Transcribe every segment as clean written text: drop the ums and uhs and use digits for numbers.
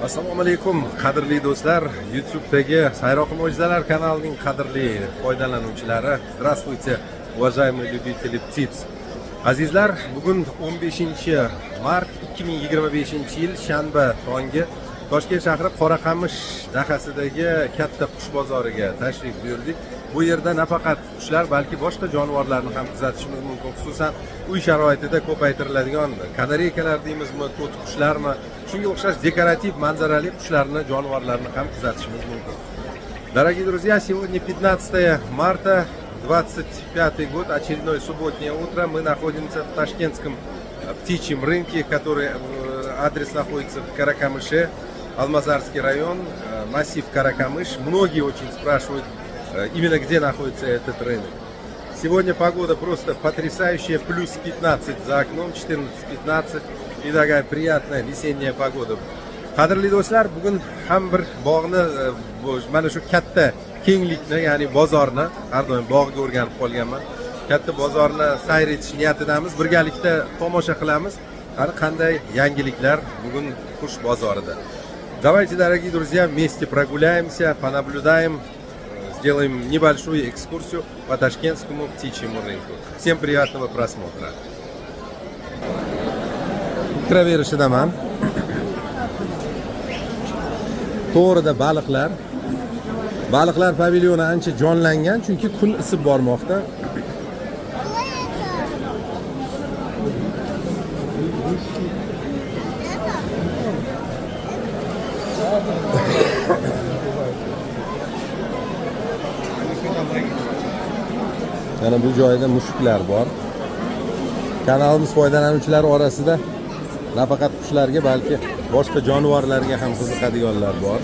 Assalomu alaykum qadrli do'stlar, YouTube'dagi Sayroqi Mo'jizalar kanalining qadrli foydalanuvchilari. Здравствуйте, уважаемые любители птиц. Azizlar, bugun 15-mart 2025-yil shanba tongi Toshkent shahri Qoraqamish dahasidagi katta qush bozoriga tashrif buyurdik. Bu yerda nafaqat qushlar, balki boshqa jonivorlarni ham kuzatishimiz mumkin. Xususan, uy sharoitida ko'paytiriladigan kanareykalar deymizmi, to'ti qushlarmi, shunga o'xshash dekorativ manzarali qushlarni, jonivorlarni ham kuzatishimiz mumkin. Дорогие друзья, сегодня 15 марта 25 год, очередное субботнее утро. Мы находимся в ташкентском птичьем рынке, который адрес находится в Каракамыше, Алмазарский район, массив Каракамыш. Многие очень спрашивают, именно где находится этот рынок. Сегодня погода просто потрясающая, плюс 15 за окном, 14-15 и такая приятная весенняя погода. Qadrli do'stlar, bugun ham bir bog'ni, mana shu katta kenglikni, ya'ni bozorni, har doim bog'ga o'rganib qolganman. Katta bozorni sayr etish niyatidamiz, birgalikda tomosha qilamiz. Har qanday yangiliklar bugun qush bozorida. Давайте, дорогие друзья, вместе прогуляемся, понаблюдаем, сделаем небольшую экскурсию по ташкентскому птичьему рынку. Всем приятного просмотра. Kiraverishidaman. To'g'rida baliqlar pavilyoni ancha jonlangan, chunki kun isib bormoqda. Yana bu joyda mushuklar bor. Kanalimiz foydalanuvchilari orasida nafaqat qushlarga, balki boshqa jonivorlarga ham qiziqadiganlar bor.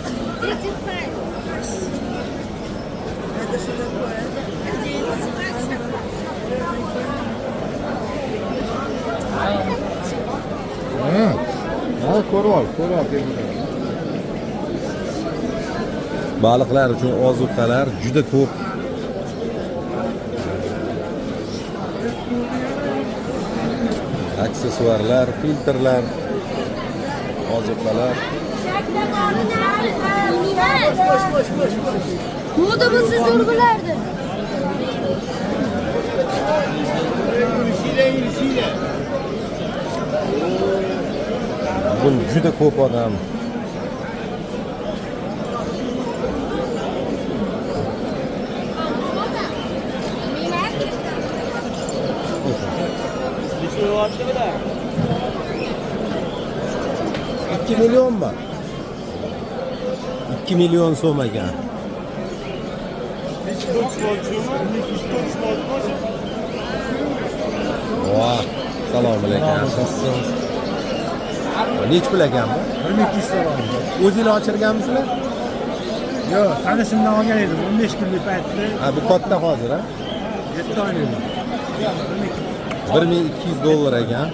Baliqlar uchun ozuqalar juda ko'p. Aksessuarlar, filtrlar, ozuqalar. Moda bu siz urgulardi. Bugun juda ko'p odam. $2 milyon mu? 2 milyon so'm ekan. Voh, assalomu alaykum. Nech pul ekan bu? 1200 so'm. O'zinglar ochirganmisizlar? Yo'q, tanishimdan olgan edim 15 kunlik paytda. Ha, bu katta hozir, ha? 7 oy edim. $1200 ekan.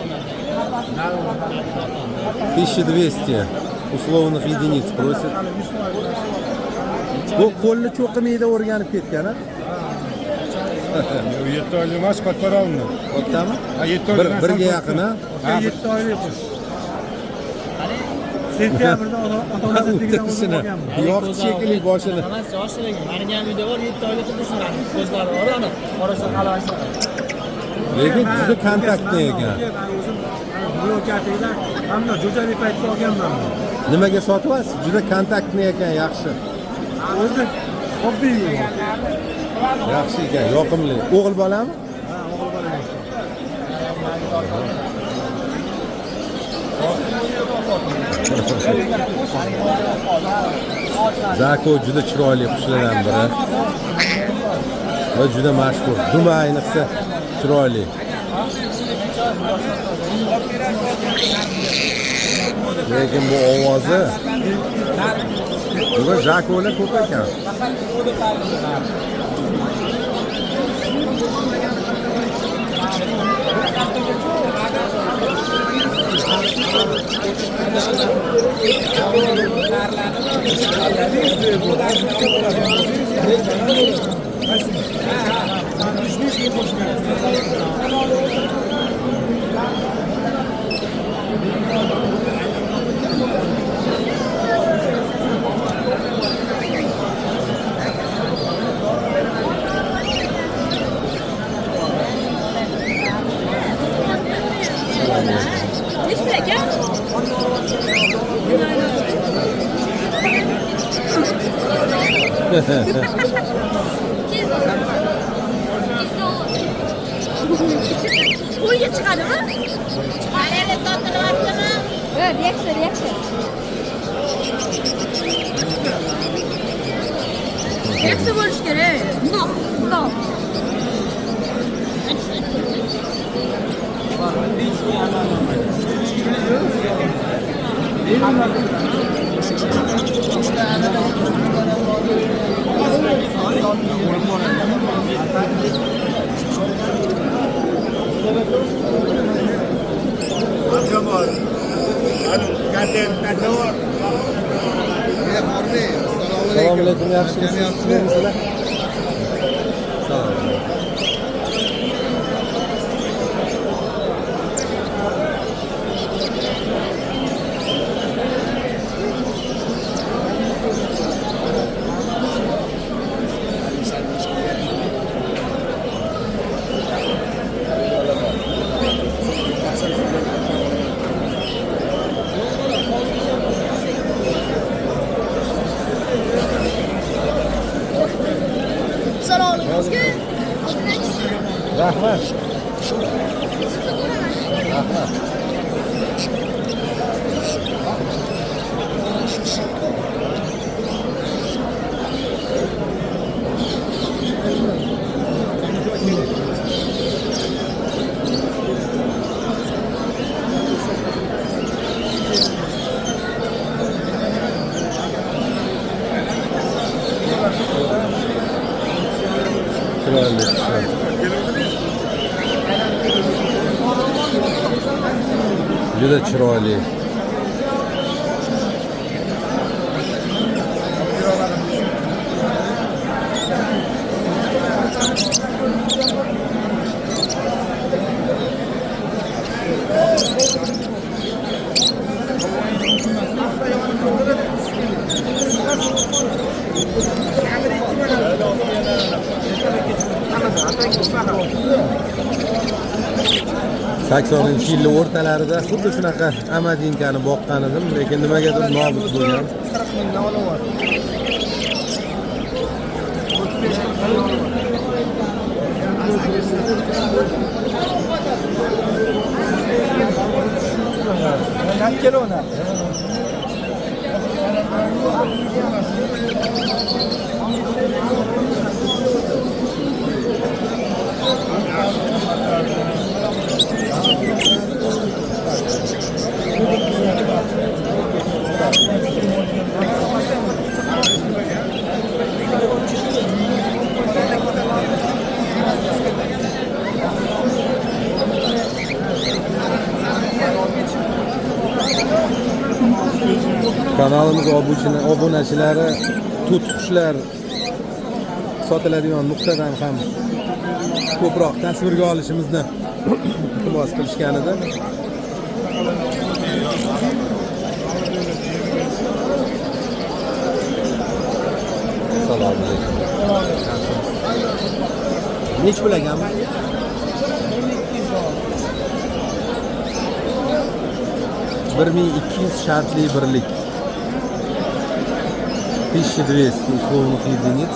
1200 условных единиц просит. Bu qo'lni cho'qimayda o'rganib ketgan, ha? 7 oylik emas, kattaroq oldim. Kattami? Ha, 7 oylik. Birga yaqin, ha? 7 oylik qush. Sentyabrda ota-onasidan olganman. Yo'q, shekilli boshini. Emas, yoshlik. Meni ham uyda bor, 7 oylik qushlar. Ko'zlari bor, ana. Qorasi qalashdi. Lekin juda kontaktli ekan. O'zim blokatingda hamda jo'jalik paytda olganman. Nimaga sotyapsiz? Juda kontaktli ekan, yaxshi. O'zi hobbi. Yaxshi ekan, yoqimli. O'g'il bolami? Ha, o'g'il bola. Zako juda chiroyli qushlardan biri. Va juda mashhur. Duma ayniqsa chiroyli. Lekin bu ovozi bugun Jako'lar ko'p ekan. To'yga chiqadimi? Qayerda sotilyaptimi? Reaksiya. Reaksiya bo'lish kerak. Bundoq. Assalomu alaykum, yaxshimisiz? Sizlar? Salom. Rahmat. Juda chiroyli. Saksoninchi yillar o'rtalarida xuddi shunaqa amadinkani boqqan edim, lekin nimagadir nobud bo'lgan. Kanalimiz obunachilari tut qushlar sotiladigan nuqtadan ham ko'proq tasvirga olishimizni iltimos qilishgan edi. Assalomu alaykum. Nech pul ekan? 1200 shartli birlik. 1200 условных единиц.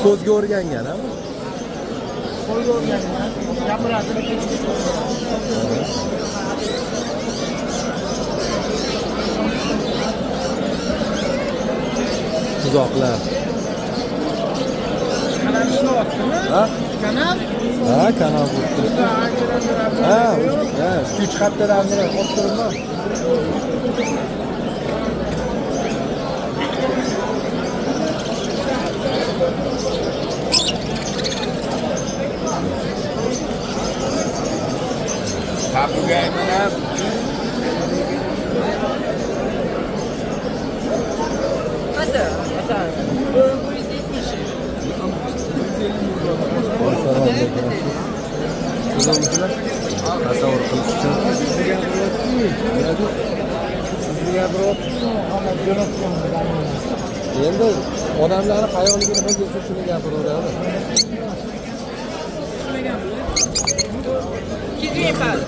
So'zga o'rgangan, ha? So'zga o'rgangan. Gapiradi, Tuzoqlar. Kanal ishlayaptimi? Ha? Kanal? Ha, kanal bo'libdi. Ha, 3 haftadan beri olib turibman. Tasavvur qilish uchun endi odamlarni xayoligini bildirsa shuni gapiraveradi. Kizmay pal.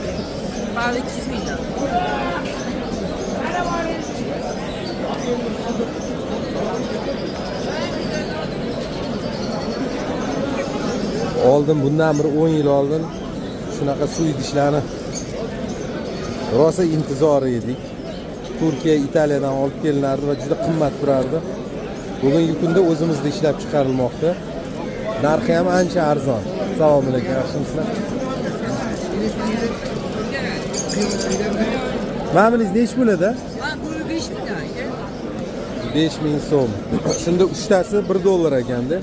Pal 200 mingdan. Oldin bundan bir 10 yil oldin shunaqa suv idishlarni rosa intizori edik. Turkiya, Italiyadan olib kelinardi va juda qimmat turardi. Bugungi kunda o'zimizda ishlab chiqarilmoqda. Narxi ham ancha arzon. Assalomu alaykum, yaxshimisizlar? Ma'mulingiz nech bo'ladi? Bu 5 ming. 5000 so'm. Shunda 3 tasi $1 ekanda.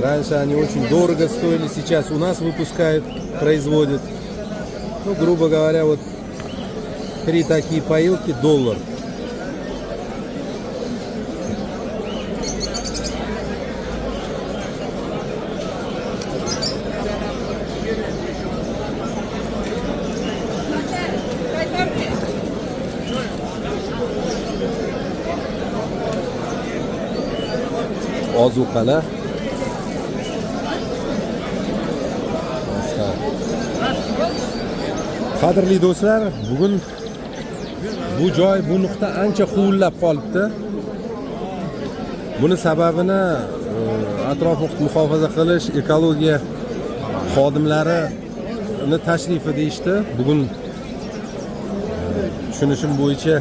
Раньше они очень дорого стоили, сейчас у нас выпускают, производят. Ну, грубо говоря, вот 3 такие поилки $1. Ozuqalar. Qadrli do'stlar, bugun bu joy, bu nuqta ancha huvillab qolibdi. Buni sababini atrof muhit muhofaza qilish, ekologiya xodimlarini tashrifi deyishdi. Bugun tushunishim bo'yicha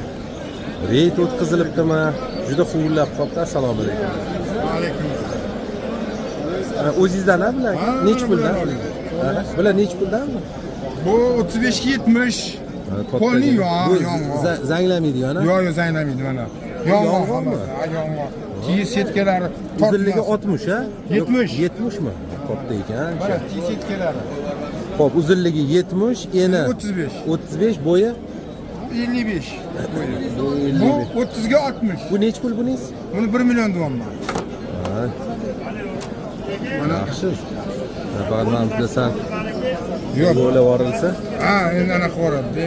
reyd o'tkazilibdimi? Juda huvillab qolibdi. Assalomu alaykum. O'zingizdan bular nech puldan? Bular nech puldanmi? Bu 35 70. Qo'lning yong'oq. Zanglamaydi yana? Yo'q, zanglamaydi mana. Yong'oqmi? Yong'oq. Tiy setkalari uzunligi 60 ha? 70. 70 mi? Katta ekan. Mana tiy setkalari. Xo'p, uzunligi 70, eni 35. 35, bo'yi 55. Bu Bu 30 ga 60. Bu nech pul buningiz? Buni 1 million deyapman. Ha. Mana yaxshi. Faqat men bilasan. Yo'q. Yo'lga borilsa. Ha, endi ana qo'radi.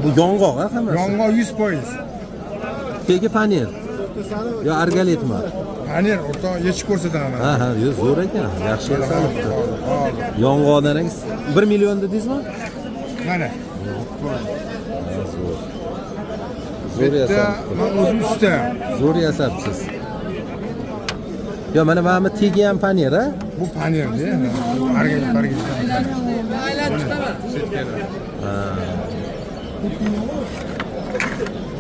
Bu yong'oq ha hammasi. Yong'oq 100%. Tegi panel. Yo argaletmi? Panel o'rta yechib ko'rsataman. Ha, yo zo'r ekan. Yaxshi yasalibdi. Yong'oqlaringiz 1 million dedingizmi? Mana. Zo'r yasabsiz. Men o'zim usta. Zo'r yasabsiz. Yo mana bu tegi ham panel ha? Bu panelda, argalet. Aylanib chiqaman. Ha.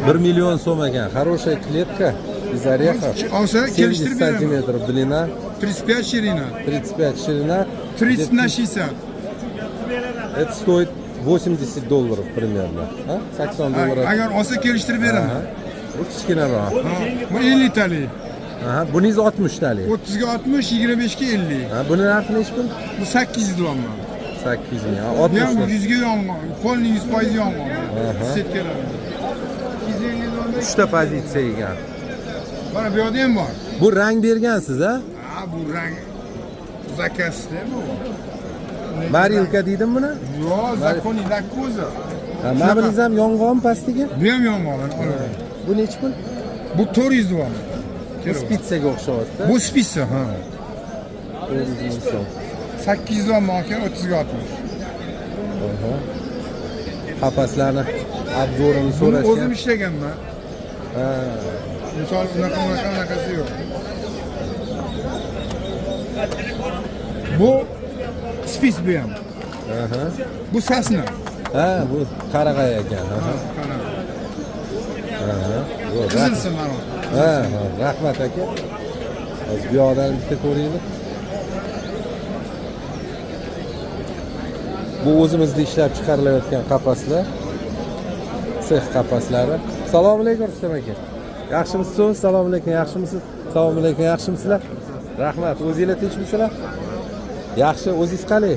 1 million so'm ekan. Хорошая клетка из орехов. Olsa 70 kelishtirib beraman. сантиметров длина, 35 ширина, 35 ширина. 30 на 60. Это стоит $80 примерно. А? $80. Agar olsa kelishtirib beraman. Aha. Bu kichkinaroq. Bu 50 talik. Aha, buningiz 60 talik. 30 ga 60, 25 ga 50. Ha, buni narxi nech pul? Bu 800 deyapman. 8 ming. Bu 60 ham ming. 100 ga yong'oq. Qo'lning 100% yong'oq. Aha. Setkalar. 3 ta pozitsiya ekan. Mana bu yerda ham bor. Bu rang bergansiz ha? Ha, bu rang zakasda bu. Marilka deydimi buni? Yo'q, zakoniy lakkoza. Ha, ma'mulingiz ham yong'oqmi pastiga? Bu ham yong'oqlar, olaman. Bu nech pul? Bu 400 deyapman. Bu spitsaga o'xshayapti. Bu spitsa, ha. 400 ming so'm. 800 deyapman aka, 30 ga 60. Aha. Qafaslarni obzorini Buni so'rashgan. o'zim ishlaganman. Ha. Misol unaqasi yo'q. Bu spis bu ham. Aha. Bu sasna. Ha, bu qarag'ay ekan. Aha. Aha. Zo'r. Qizilsin mana. Ha, rahmat aka. Hozir bu yoqdan bitta ko'raylik. Bu o'zimizda ishlab chiqarilayotgan qafaslar. Sex qafaslari. Assalomu alaykum Rustam aka. Yaxshimisiz? Assalomu alaykum. Yaxshimisiz? Assalomu alaykum. Yaxshimisizlar? Rahmat. O'zingizlar tinchmisizlar? Yaxshi. O'zingiz qalay?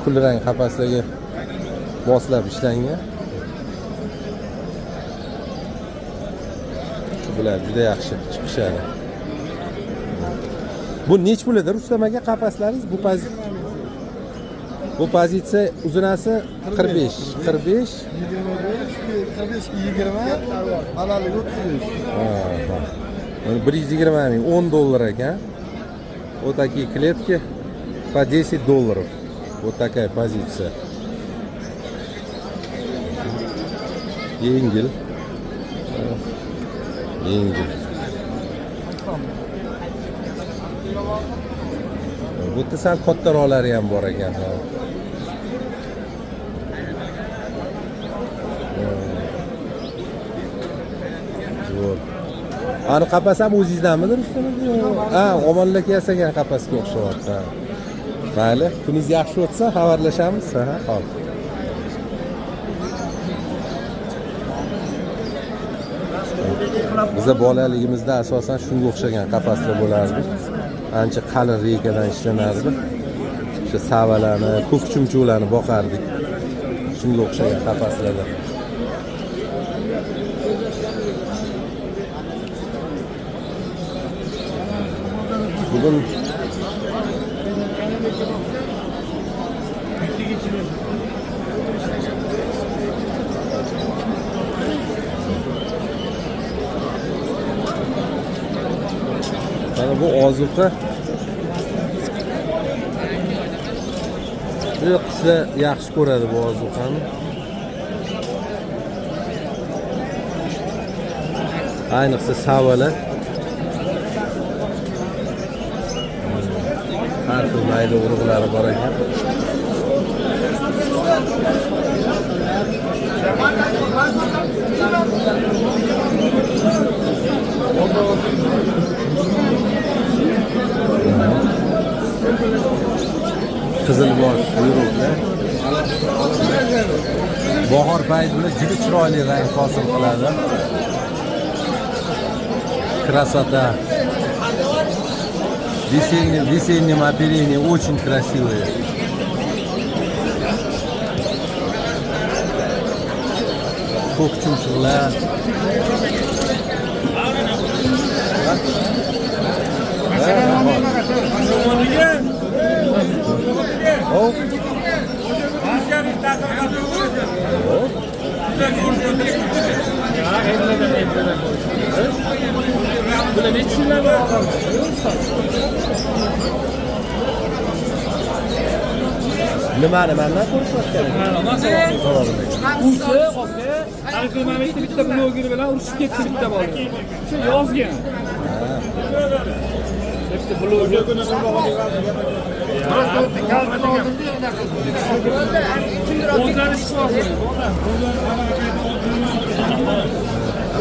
Kulrang qafaslarga moslab ishlangan. Bular juda yaxshi chiqishadi. Bu nech pul edi Rustam aka qafaslaringiz? Bu pozitsiya uzunasi 45. 45. 20, balandligi 35. Aha. 120 ming, $10 ekan. Вот такие клетки по $10. Вот такая позиция. Yengil. Yengil. Bu yerda sal kattaroqlari ham bor ekan. Zo'r. Ani qapas ham o'zingizdanmi Rustam? Ha, omonlik yasagan qapasga o'xshayapti. Mayli, kuningiz yaxshi o'tsa xabarlashamiz. Ha, xo'p. Biza bolaligimizda asosan shunga o'xshagan qafaslar bo'lardi. Ancha qalin reykadan ishlanardi. O'sha savalarni, ko'k chumchuqlarni boqardik. Shunga o'xshagan qafaslarda. Bugun bu ozuqa qishda yaxshi ko'radi bu ozuqani. Ayniqsa savalar. Har xil mayda urug'lari bor ekan. Qizilbosh buyruqlar. Bahor paytida juda chiroyli rang hosil qiladi. Красота. Весенним оперением очень красивые. Ko'k chumchuqlar. Nimani mendan ko'rishmoqchi? Alkimamikda bitta bloger bilan urushib ketdi bitta bola. Shu yozgan. Bitta bloger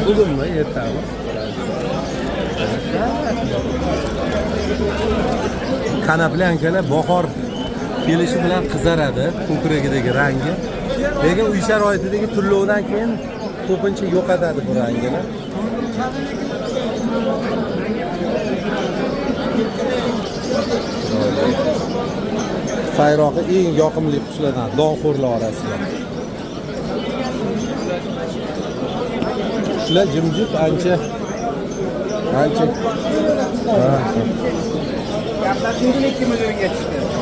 Bugunmi, ertami? Kanaplankalar bahor kelishi bilan qizaradi, ko'kragidagi rangi. Lekin uy sharoitidagi turlovdan keyin ko'pincha yo'qotadi bu rangini. Sayroqi eng yoqimli qushlardan, donxo'rlar orasida. Qushlar jimjit ancha.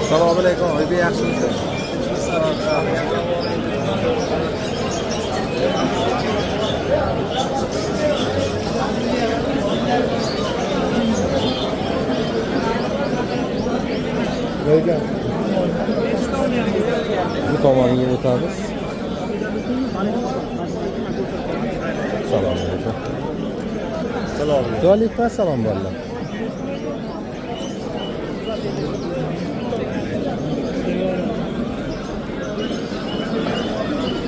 Assalomu alaykum, Oybek yaxshimisiz? Bu tomoniga o'tamiz. Assalomu alaykum. Assalomu alaykum. Assalom bolalar.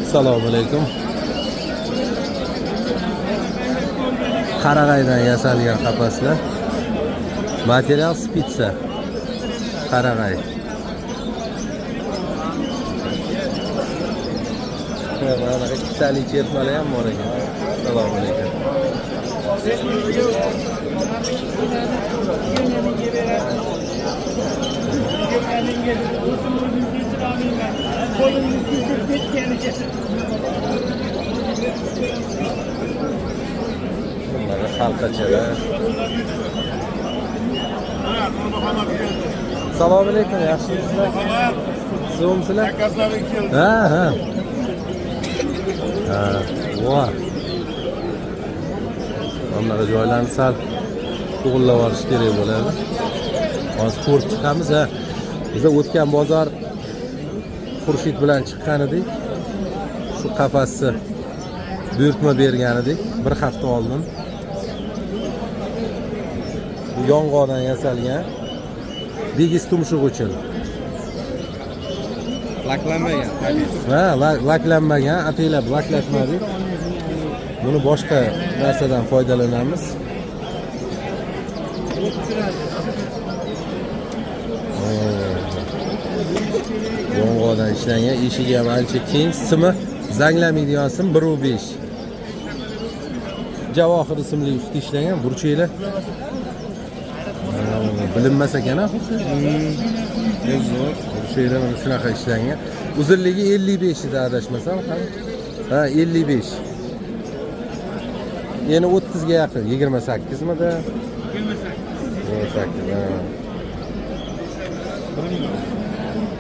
Assalomu alaykum. Qarag'aydan yasalgan qapaslar. Material spitsa. Qarag'ay. Mana ikkitalik chertmalar ham bor ekan. Assalomu alaykum. Bunlar halqachalar. Assalomu alaykum, yaxshimisizlar? Sizlar? Ha. Voy. Bunlar joylarni sal to'g'rilab olish kerak bo'ladi. Hozir ko'rib chiqamiz. Biz o'tgan bozor Xurshid bilan chiqqan edik. Shu qafasni buyurtma bergan edik bir hafta oldin. yong'oqdan yasalgan. Bigiz tumshuq uchun. Laklanmagan. Ha, laklanmagan, ataylab laklatmadik. Buni boshqa narsadan foydalanamiz. Yong'oqdan ishlangan, eshigi ham ancha keng, simi zanglamaydigan sim 1.5. Javohir ismli usti ishlangan, burchaklar. Bilinmas ekan, zo'r. Burchaklar mana shunaqa ishlangan. Uzunligi 55 edi adashmasam, ha 55. Yeni 30 ga yaqin, 28 mida? 28. Ha.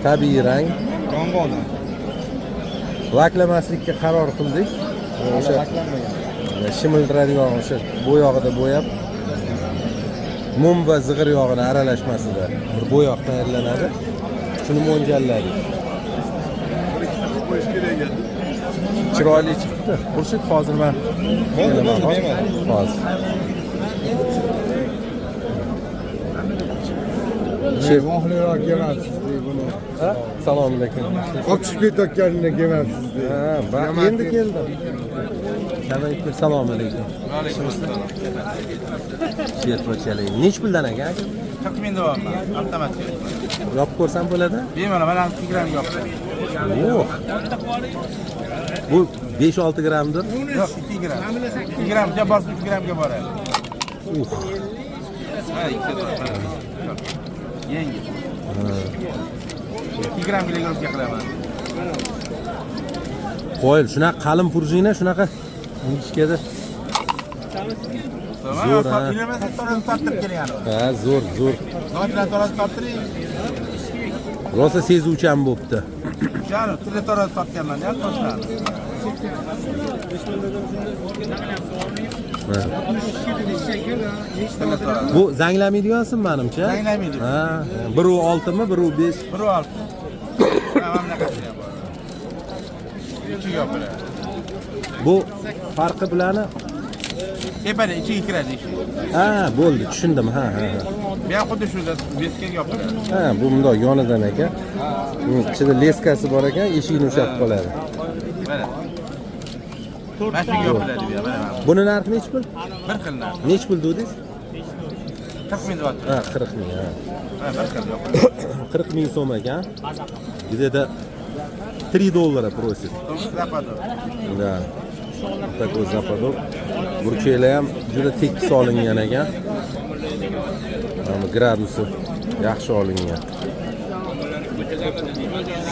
Tabiiy rang. Yong'oqdan. Laklamaslikka qaror qildik. O'sha shimildiradigan o'sha bo'yog'ida bo'yab, mum va zig'ir yog'ini aralashmasida bir bo'yoq tayyorlanadi. Shuni mo'ljalladik. Chiroyli chiqdi. Xurshid, hozir men kelaman. Hozir. Vohliroq kelasiz buni. Ha? Assalomu alaykum. Qochib ketayotganini kelasiz. Ha, endi keldim. Assalomu alaykum. Sherpochalik. Nech puldan aka? 40 ming deyapman. Avtomatik. Yopib ko'rsam bo'ladi? Bemalol mana 2 gramm yopdi. Yo'q. Bu 5-6 grammdir. Yo'q, 2 gramm. 2 grammga borsa 3 grammga boradi. Ha, 2 gramm. Yengil. 2 gramm kilogrammga qilaman. Qo'yil, shunaqa qalin purjina, shunaqa ingichkada. Zo'r, ha. Tortib kelgan. Ha, zo'r. Nochdan torttiring. Rosa sezuvchan bo'pti. Jani, tilla tortganman, ya, toshdan. Bu zanglamaydigansin menimcha. Zanglamaydi. Ha, 1.6 mi, 1.5? 1.6. Mana bunaqasi ham bor. Ichi yopiladi. Bu farqi bilani? Tepada ichiga kiradi ishi. Ha, bo'ldi, tushundim. Ha. Bu ham xuddi shunda beskaga yopiladi. Ha, bu bundoq yonidan ekan. Ichida leskasi bor ekan, eshikni ushlab qoladi. Mana. Mana shunga yopiladi bu ham, mana. Buni narxi nech pul? Bir xil narx. Nech pul dedingiz? 40 ming deyapti. Ha, 40 ming, ha. Ha, bir xil yopiladi. 40 ming so'm ekan. Где-то $3 просит. Zapado. Да. Такой западок. Burchaklar ham juda tekis olingan ekan. Mana gradusi yaxshi olingan.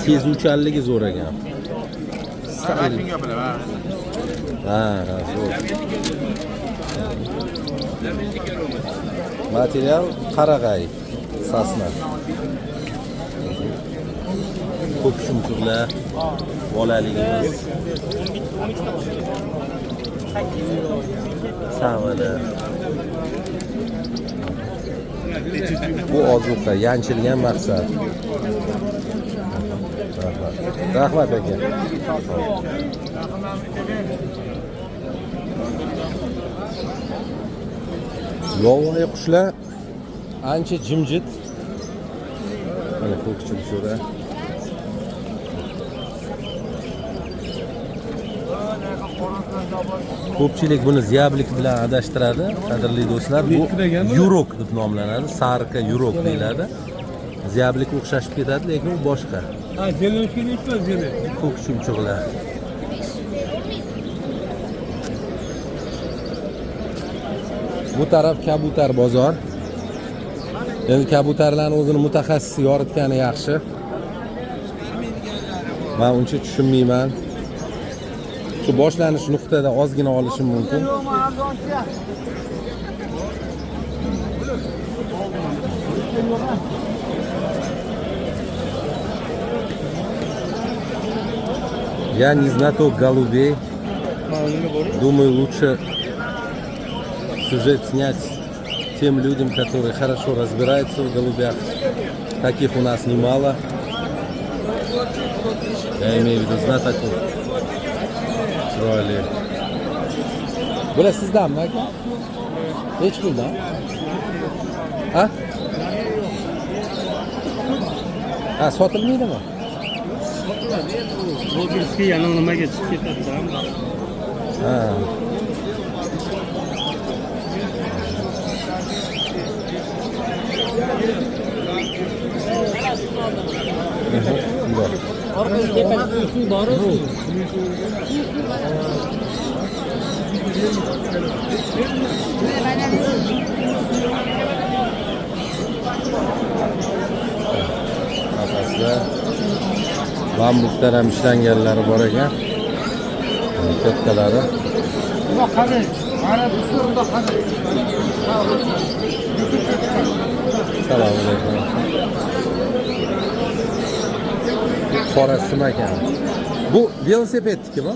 Sezuvchanligi zo'r ekan. Mana shunga yopiladi. Ha, zo'r. Material qarag'ay, sasna. Ko'p shumchuqlar, bolaligimiz. Savada. Bu ozuqa yanchilgan maqsad. Rahmat aka. Yovvoyi qushlar ancha jimjit. Mana ko'k chumchuqda. Ko'pchilik buni ziyablik bilan adashtiradi, qadrli do'stlar. Bu yurok deb nomlanadi, sariqa yurok deyiladi. Ziyablik o'xshashib ketadi, lekin u boshqa. Ha, zelenskiy emas, zelen. Ko'k chumchuqlar. Bu taraf kabutar bozor. Endi kabutarlarning o'zini mutaxassis yoritgani yaxshi. Men uncha tushunmayman. Shu boshlanish nuqtada ozgina olishim mumkin. Я не знаток голубей. Думаю, лучше сюжет снять тем людям, которые хорошо разбираются в голубях. Таких у нас немало. Я имею в виду знатоков. Chiroyli. Bular sizdanmi aka? Nechi puldan? Ha? Ha, sotilmaydimi? Logirskiy yana nimaga chiqib ketadi? Ha. Orqaga tepasi suv bor. Qafasda bambukdan ham ishlanganlari bor ekan. Kattalari. Buna qani, mana bu surda qani. Assalomu alaykum. Qora sim ekan. Bu velosipedniki-mi?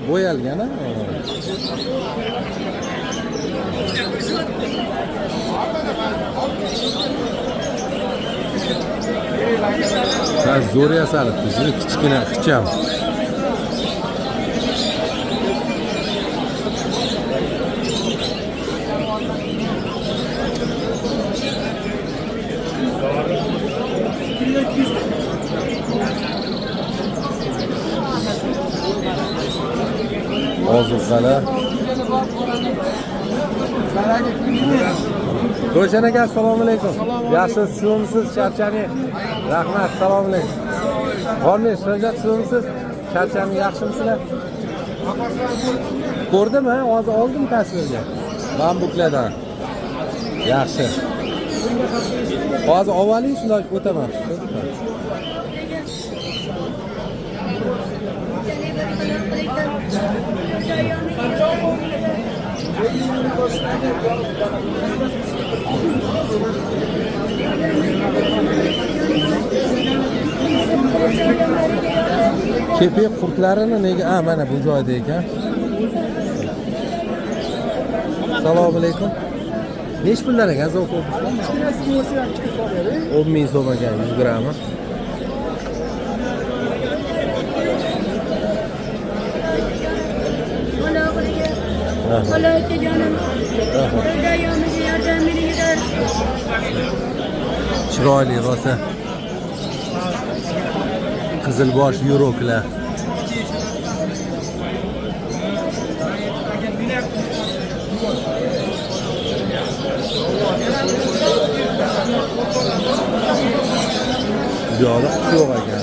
Bo'yalgan-a? Ha, zo'r yasalibdi, juda kichkina, ixcham. Ozuqalar. Ro'shan aka, assalomu alaykum. Yaxshisiz, suvmisiz, charchaning? Rahmat, assalomu alaykum. Bormi, shunjat suvmisiz? Charchaning yaxshimisizlar? Ko'rdimi? Hozir oldim tasvirga. Bambuklardan. Yaxshi. Hozir avvaliy shunday o'taman. Kepek qurtlarini nega? Mana bu joyda ekan. Assalomu alaykum. Nech pullar ekan zo'q? 10 ming so'm ekan 100 grammi. Chiroyli rosa. Qizilbosh yuroklar. Yo'q, yo'q ekan.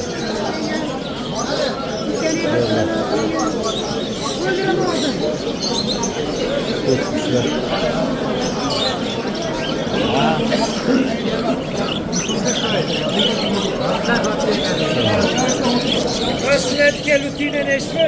Rasletga lutine neşme?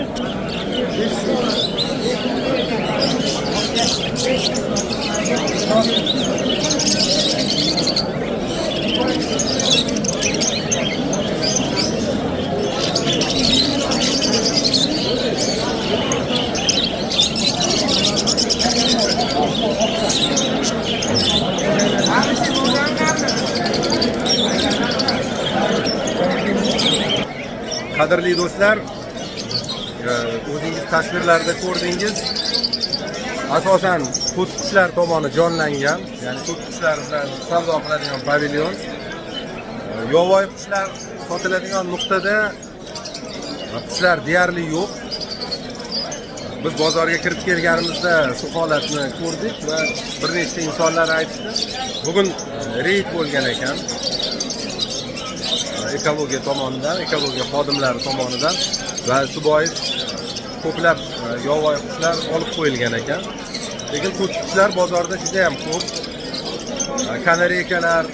Qadrli do'stlar, o'zingiz tasvirlarda ko'rdingiz. Asosan to'tiqushlar tomoni jonlangan, ya'ni to'tiqushlar bilan savdo qiladigan pavilyon. Yovvoyi qushlar sotiladigan nuqtada qushlar deyarli yo'q. Biz bozorga kirib kelganimizda shu holatni ko'rdik va bir nechta insonlar aytdi. Bugun reyd bo'lgan ekan. Ekologiya tomonidan, ekologiya xodimlari tomonidan va shu bois ko'plab yovvoyi qushlar olib qo'yilgan ekan. Lekin to'tiqushlar bozorda juda ham ko'p. Kanareykalar,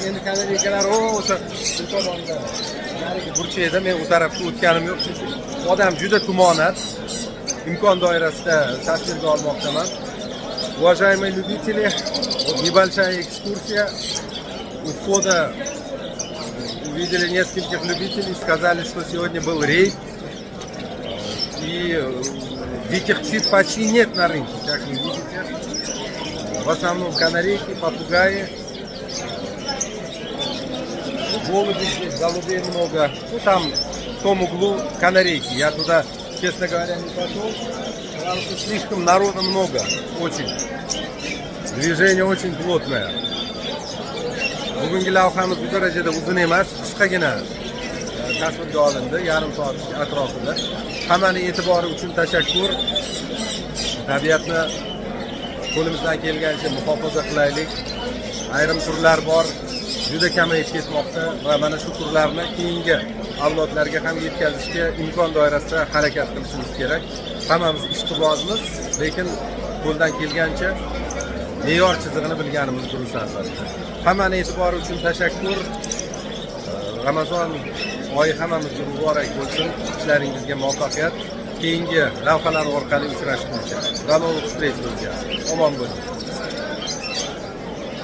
endi kanareykalar o'sha shu tomonda, narigi burchakda men u tarafga o'tganim yo'q, chunki odam juda tumonat. Imkon doirasida tasvirga olmoqdaman. Уважаемые любители, вот небольшая экскурсия. У входа увидели нескольких любителей, сказали, что сегодня был рейд. И диких птиц почти нет на рынке, как вы видите. В основном канарейки, попугаи. Голуби здесь, голубей много. Ну там, в том углу канарейки. Я туда, честно говоря, не пошел. слишком народа много, очень. Движение очень плотное. Bugungi lavhamiz bu darajada uzun emas, qisqagina tasvirga olindi, yarim soat atrofida. Hammaning e'tibori uchun tashakkur. Tabiatni qo'limizdan kelgancha muhofaza qilaylik. Ayrim turlar bor, juda kamayib ketmoqda va mana shu turlarni keyingi avlodlarga ham yetkazishga imkon doirasida harakat qilishimiz kerak. Hammamiz ishqibozmiz, lekin qo'ldan kelgancha me'yor chizig'ini bilganimiz durust albatta. Hammaning e'tibori uchun tashakkur. Ramazon oyi hammamizga muborak bo'lsin. Ishlaringizga muvaffaqiyat. Keyingi lavhalar orqali uchrashguncha. До новых встреч, друзья. Omon bo'ling.